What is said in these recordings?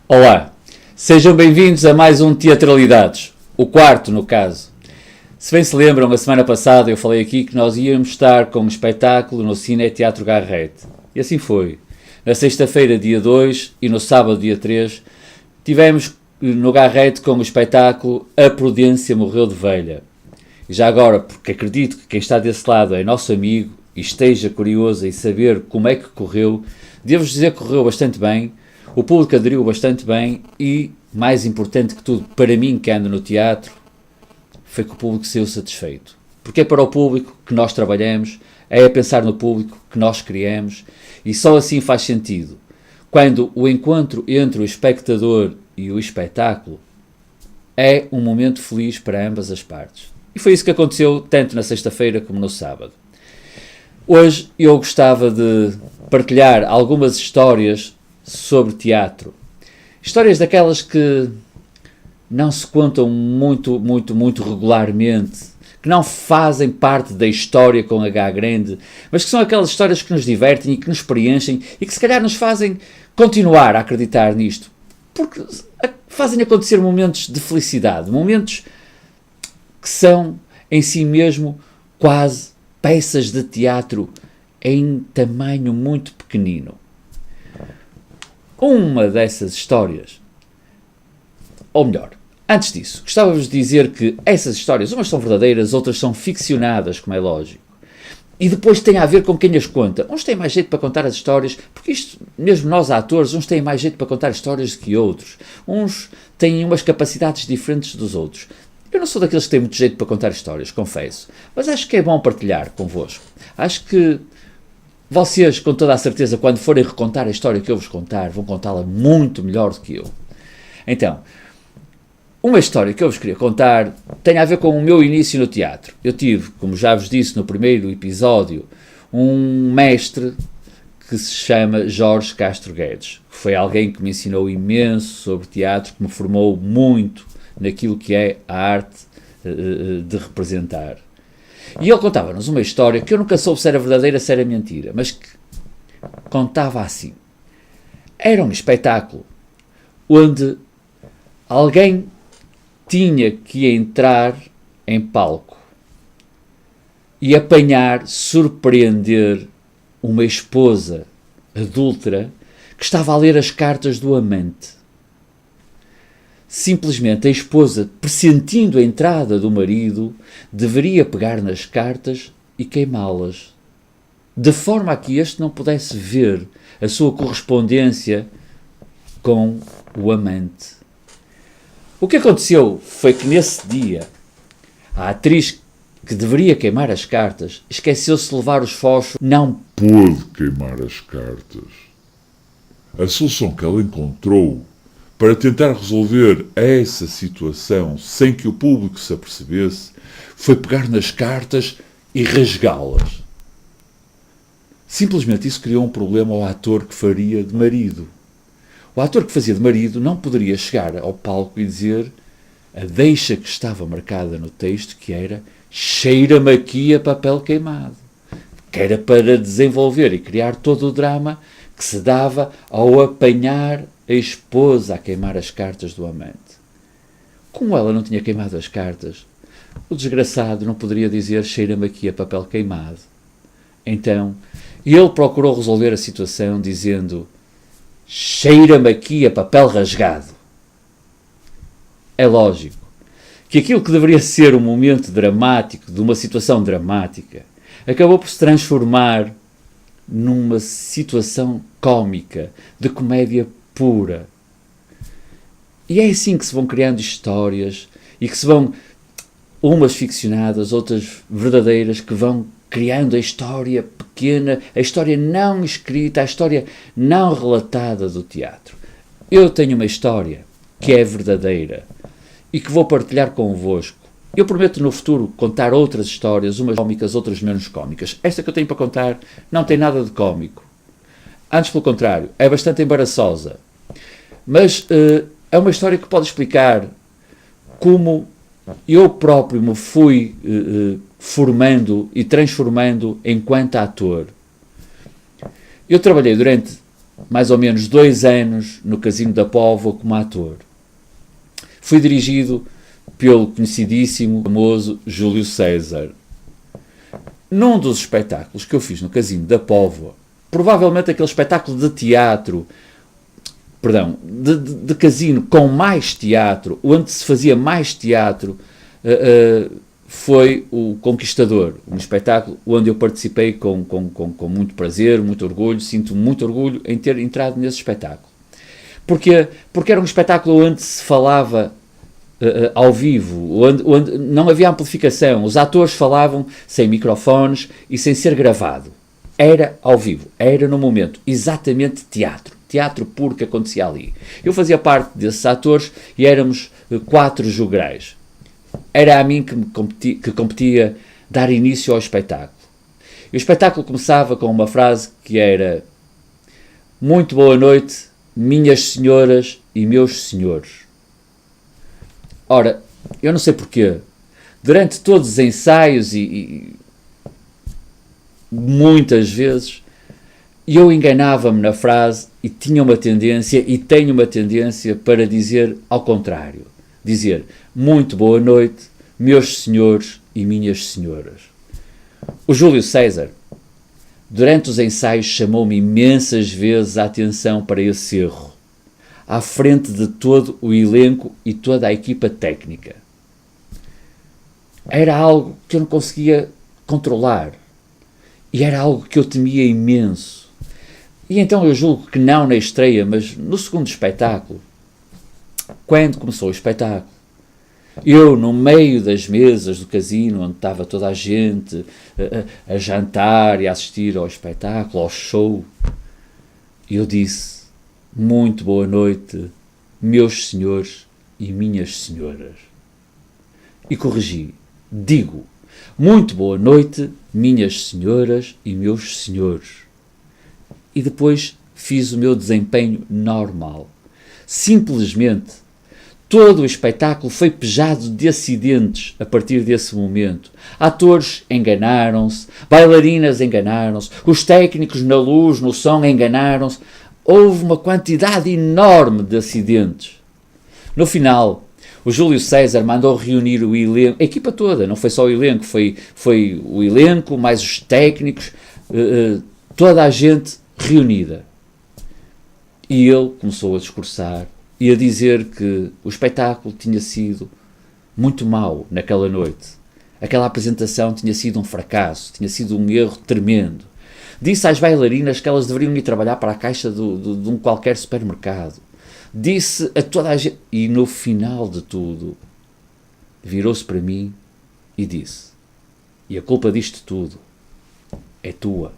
Olá, sejam bem-vindos a mais um Teatralidades, o quarto no caso. Se bem se lembram, a semana passada eu falei aqui que nós íamos estar com um espetáculo no Cine Teatro Garrett. E assim foi. Na sexta-feira, dia 2, e no sábado, dia 3, tivemos no Garrett com o espetáculo A Prudência Morreu de Velha. E já agora, porque acredito que quem está desse lado é nosso amigo e esteja curioso em saber como é que correu, devo-vos dizer que correu bastante bem. O público aderiu bastante bem e, mais importante que tudo, para mim que ando no teatro, foi que o público saiu satisfeito. Porque é para o público que nós trabalhamos, é a pensar no público que nós criamos e só assim faz sentido. Quando o encontro entre o espectador e o espetáculo é um momento feliz para ambas as partes. E foi isso que aconteceu tanto na sexta-feira como no sábado. Hoje eu gostava de partilhar algumas histórias sobre teatro. Histórias daquelas que não se contam muito regularmente, que não fazem parte da história com H grande, mas que são aquelas histórias que nos divertem e que nos preenchem e que se calhar nos fazem continuar a acreditar nisto. Porque fazem acontecer momentos de felicidade, momentos que são em si mesmo quase peças de teatro em tamanho muito pequenino. Uma dessas histórias, ou melhor, antes disso, gostava-vos de dizer que essas histórias, umas são verdadeiras, outras são ficcionadas, como é lógico. E depois tem a ver com quem as conta. Uns têm mais jeito para contar as histórias, porque isto, mesmo nós atores, uns têm mais jeito para contar histórias do que outros. Uns têm umas capacidades diferentes dos outros. Eu não sou daqueles que têm muito jeito para contar histórias, confesso. Mas acho que é bom partilhar convosco. Acho que vocês, com toda a certeza, quando forem recontar a história que eu vos contar, vão contá-la muito melhor do que eu. Então, uma história que eu vos queria contar tem a ver com o meu início no teatro. Eu tive, como já vos disse no primeiro episódio, um mestre que se chama Jorge Castro Guedes, que foi alguém que me ensinou imenso sobre teatro, que me formou muito naquilo que é a arte de representar. E ele contava-nos uma história que eu nunca soube se era verdadeira, se era mentira, mas que contava assim. Era um espetáculo onde alguém tinha que entrar em palco e apanhar, surpreender uma esposa adúltera que estava a ler as cartas do amante. Simplesmente a esposa, pressentindo a entrada do marido, deveria pegar nas cartas e queimá-las, de forma a que este não pudesse ver a sua correspondência com o amante. O que aconteceu foi que nesse dia, a atriz que deveria queimar as cartas esqueceu-se de levar os fósforos. Não pôde queimar as cartas. A solução que ela encontrou para tentar resolver essa situação sem que o público se apercebesse, foi pegar nas cartas e rasgá-las. Simplesmente isso criou um problema ao ator que faria de marido. O ator que fazia de marido não poderia chegar ao palco e dizer a deixa que estava marcada no texto, que era cheira-me aqui a papel queimado, que era para desenvolver e criar todo o drama que se dava ao apanhar a esposa a queimar as cartas do amante. Como ela não tinha queimado as cartas, o desgraçado não poderia dizer cheira-me aqui a papel queimado. Então, ele procurou resolver a situação dizendo cheira-me aqui a papel rasgado. É lógico que aquilo que deveria ser um momento dramático, de uma situação dramática, acabou por se transformar numa situação cómica, de comédia pura. E é assim que se vão criando histórias e que se vão, umas ficcionadas, outras verdadeiras, que vão criando a história pequena, a história não escrita, a história não relatada do teatro. Eu tenho uma história que é verdadeira e que vou partilhar convosco. Eu prometo no futuro contar outras histórias, umas cómicas, outras menos cómicas. Esta que eu tenho para contar não tem nada de cómico. Antes, pelo contrário, é bastante embaraçosa. Mas é uma história que pode explicar como eu próprio me fui formando e transformando enquanto ator. Eu trabalhei durante mais ou menos 2 anos no Casino da Póvoa como ator. Fui dirigido pelo conhecidíssimo, famoso Júlio César. Num dos espetáculos que eu fiz no Casino da Póvoa, provavelmente aquele espetáculo de teatro, de casino com mais teatro, onde se fazia mais teatro, foi o Conquistador, um espetáculo onde eu participei com muito prazer, muito orgulho, sinto muito orgulho em ter entrado nesse espetáculo. Porque era um espetáculo onde se falava ao vivo, onde não havia amplificação, os atores falavam sem microfones e sem ser gravado. Era ao vivo, era no momento, exatamente teatro puro que acontecia ali. Eu fazia parte desses atores e éramos 4 jograis. Era a mim que competia dar início ao espetáculo. E o espetáculo começava com uma frase que era: muito boa noite, minhas senhoras e meus senhores. Ora, eu não sei porquê, durante todos os ensaios e muitas vezes, eu enganava-me na frase e tinha uma tendência, e tenho uma tendência para dizer ao contrário. Dizer, muito boa noite, meus senhores e minhas senhoras. O Júlio César, durante os ensaios, chamou-me imensas vezes a atenção para esse erro, à frente de todo o elenco e toda a equipa técnica. Era algo que eu não conseguia controlar. E era algo que eu temia imenso. E então eu julgo que não na estreia, mas no segundo espetáculo, quando começou o espetáculo, eu, no meio das mesas do casino, onde estava toda a gente a jantar e a assistir ao espetáculo, ao show, eu disse, muito boa noite, meus senhores e minhas senhoras. E corrigi, digo, muito boa noite, minhas senhoras e meus senhores. E depois fiz o meu desempenho normal. Simplesmente, todo o espetáculo foi pejado de acidentes a partir desse momento. Atores enganaram-se, bailarinas enganaram-se, os técnicos na luz, no som enganaram-se. Houve uma quantidade enorme de acidentes. No final, o Júlio César mandou reunir o elenco, a equipa toda, não foi só o elenco, foi o elenco, mais os técnicos, toda a gente reunida. E ele começou a discursar e a dizer que o espetáculo tinha sido muito mau naquela noite. Aquela apresentação tinha sido um fracasso, tinha sido um erro tremendo. Disse às bailarinas que elas deveriam ir trabalhar para a caixa de um qualquer supermercado. Disse a toda a gente... E no final de tudo, virou-se para mim e disse, e a culpa disto tudo é tua.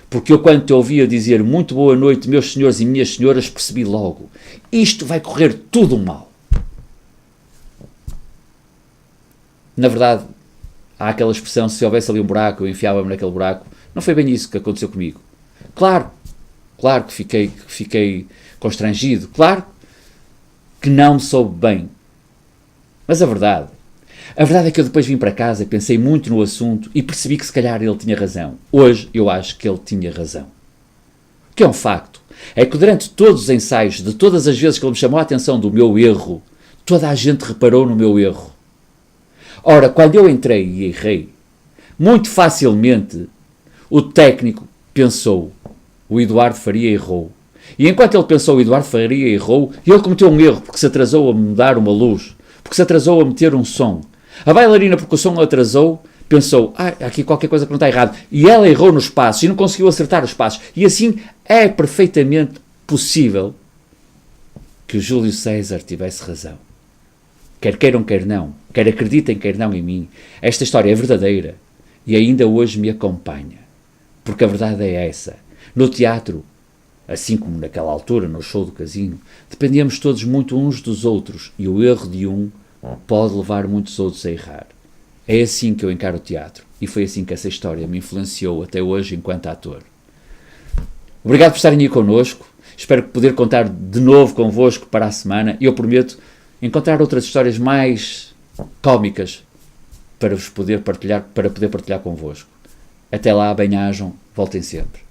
Porque eu, quando te ouvia dizer muito boa noite, meus senhores e minhas senhoras, percebi logo, isto vai correr tudo mal. Na verdade, há aquela expressão, se houvesse ali um buraco, eu enfiava-me naquele buraco. Não foi bem isso que aconteceu comigo. Claro que fiquei constrangido, claro que não me soube bem. Mas a verdade é que eu depois vim para casa, pensei muito no assunto e percebi que se calhar ele tinha razão. Hoje eu acho que ele tinha razão. O que é um facto é que durante todos os ensaios, de todas as vezes que ele me chamou a atenção do meu erro, toda a gente reparou no meu erro. Ora, quando eu entrei e errei, muito facilmente o técnico pensou, o Eduardo Faria errou. E enquanto ele pensou, o Eduardo Faria errou, ele cometeu um erro porque se atrasou a mudar uma luz, porque se atrasou a meter um som. A bailarina, porque o som atrasou, pensou, há aqui qualquer coisa que não está errado. E ela errou nos passos e não conseguiu acertar os passos. E assim é perfeitamente possível que o Júlio César tivesse razão. Quer queiram, quer não, quer acreditem, quer não em mim, esta história é verdadeira e ainda hoje me acompanha. Porque a verdade é essa. No teatro, assim como naquela altura, no show do casino, dependíamos todos muito uns dos outros e o erro de um pode levar muitos outros a errar. É assim que eu encaro o teatro e foi assim que essa história me influenciou até hoje enquanto ator. Obrigado por estarem aí connosco. Espero poder contar de novo convosco para a semana e eu prometo encontrar outras histórias mais cómicas para poder partilhar convosco. Até lá, bem-ajam, voltem sempre.